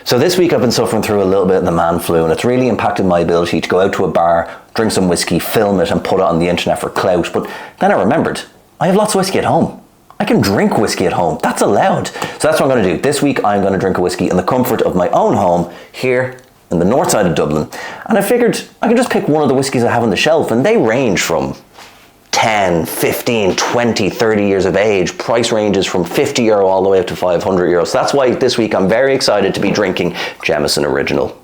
So this week I've been suffering through a little bit of the man flu, and it's really impacted my ability to go out to a bar, drink some whiskey, film it and put it on the internet for clout. But then I remembered, I have lots of whiskey at home. I can drink whiskey at home, that's allowed. So that's what I'm going to do. This week I'm going to drink a whiskey in the comfort of my own home here in the north side of Dublin. And I figured I can just pick one of the whiskies I have on the shelf, and they range from 10, 15, 20, 30 years of age. Price ranges from €50 all the way up to €500. So that's why this week I'm very excited to be drinking Jameson Original.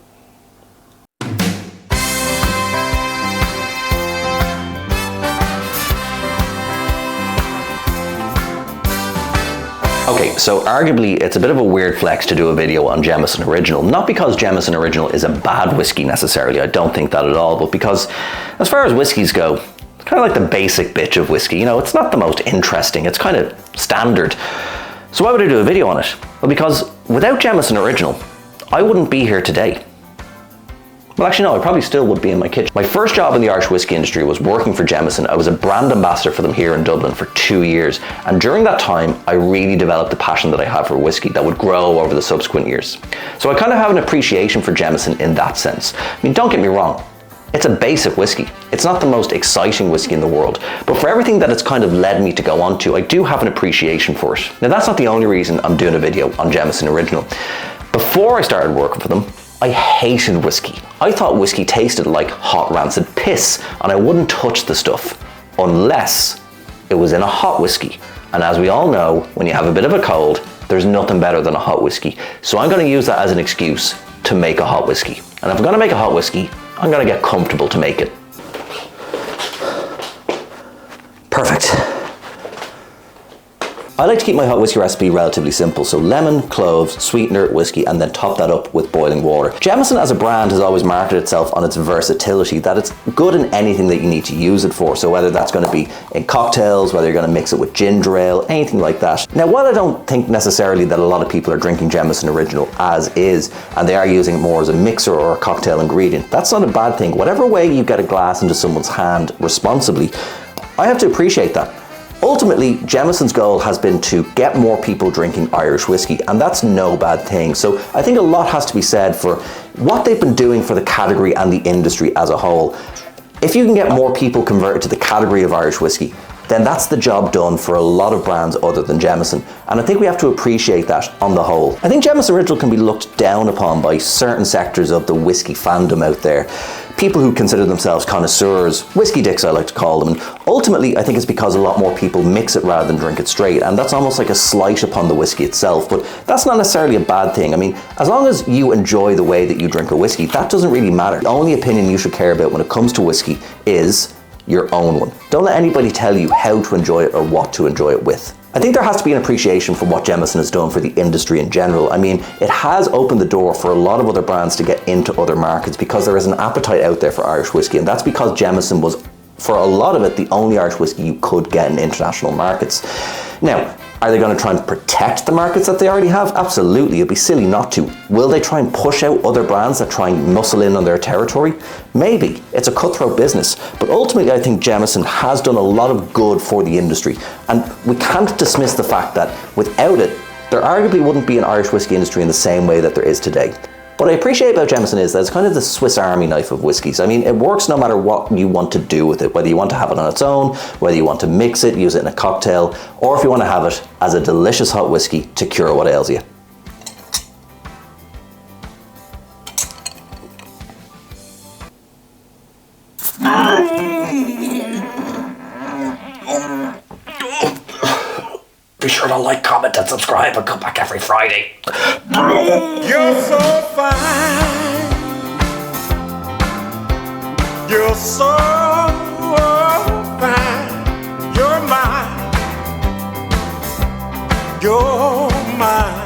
Okay, so arguably it's a bit of a weird flex to do a video on Jameson Original. Not because Jameson Original is a bad whiskey necessarily, I don't think that at all, but because as far as whiskies go, it's kind of like the basic bitch of whiskey. You know, it's not the most interesting, it's kind of standard. So why would I do a video on it? Well, because without Jameson Original, I wouldn't be here today. Well, actually no, I probably still would be in my kitchen. My first job in the Irish whiskey industry was working for Jameson. I was a brand ambassador for them here in Dublin for 2 years. And during that time, I really developed the passion that I have for whiskey that would grow over the subsequent years. So I kind of have an appreciation for Jameson in that sense. I mean, don't get me wrong, it's a basic whiskey. It's not the most exciting whiskey in the world, but for everything that it's kind of led me to go on to, I do have an appreciation for it. Now that's not the only reason I'm doing a video on Jameson Original. Before I started working for them, I hated whiskey. I thought whiskey tasted like hot rancid piss, and I wouldn't touch the stuff unless it was in a hot whiskey. And as we all know, when you have a bit of a cold, there's nothing better than a hot whiskey. So I'm going to use that as an excuse to make a hot whiskey. And if I'm going to make a hot whiskey, I'm going to get comfortable to make it. Perfect. I like to keep my hot whiskey recipe relatively simple, so lemon, cloves, sweetener, whiskey, and then top that up with boiling water. Jameson as a brand has always marketed itself on its versatility, that it's good in anything that you need to use it for, so whether that's going to be in cocktails, whether you're going to mix it with ginger ale, anything like that. Now, while I don't think necessarily that a lot of people are drinking Jameson Original as is, and they are using it more as a mixer or a cocktail ingredient, that's not a bad thing. Whatever way you get a glass into someone's hand responsibly, I have to appreciate that. Ultimately, Jameson's goal has been to get more people drinking Irish whiskey, and that's no bad thing. So I think a lot has to be said for what they've been doing for the category and the industry as a whole. If you can get more people converted to the category of Irish whiskey, then that's the job done for a lot of brands other than Jameson. And I think we have to appreciate that on the whole. I think Jameson Original can be looked down upon by certain sectors of the whiskey fandom out there. People who consider themselves connoisseurs, whiskey dicks I like to call them, and ultimately I think it's because a lot more people mix it rather than drink it straight, and that's almost like a slight upon the whiskey itself, but that's not necessarily a bad thing. I mean, as long as you enjoy the way that you drink a whiskey, that doesn't really matter. The only opinion you should care about when it comes to whiskey is your own one. Don't let anybody tell you how to enjoy it or what to enjoy it with. I think there has to be an appreciation for what Jameson has done for the industry in general. I mean, it has opened the door for a lot of other brands to get into other markets because there is an appetite out there for Irish whiskey, and that's because Jameson was, for a lot of it, the only Irish whiskey you could get in international markets. Now, are they going to try and protect the markets that they already have? Absolutely, it'd be silly not to. Will they try and push out other brands that try and muscle in on their territory? Maybe. It's a cutthroat business. But ultimately, I think Jameson has done a lot of good for the industry. And we can't dismiss the fact that without it, there arguably wouldn't be an Irish whiskey industry in the same way that there is today. What I appreciate about Jameson is that it's kind of the Swiss Army knife of whiskies. I mean, it works no matter what you want to do with it, whether you want to have it on its own, whether you want to mix it, use it in a cocktail, or if you want to have it as a delicious hot whiskey to cure what ails you. Be sure to like, comment, and subscribe, and come back every Friday. You're so fine. You're so fine. You're mine. You're mine.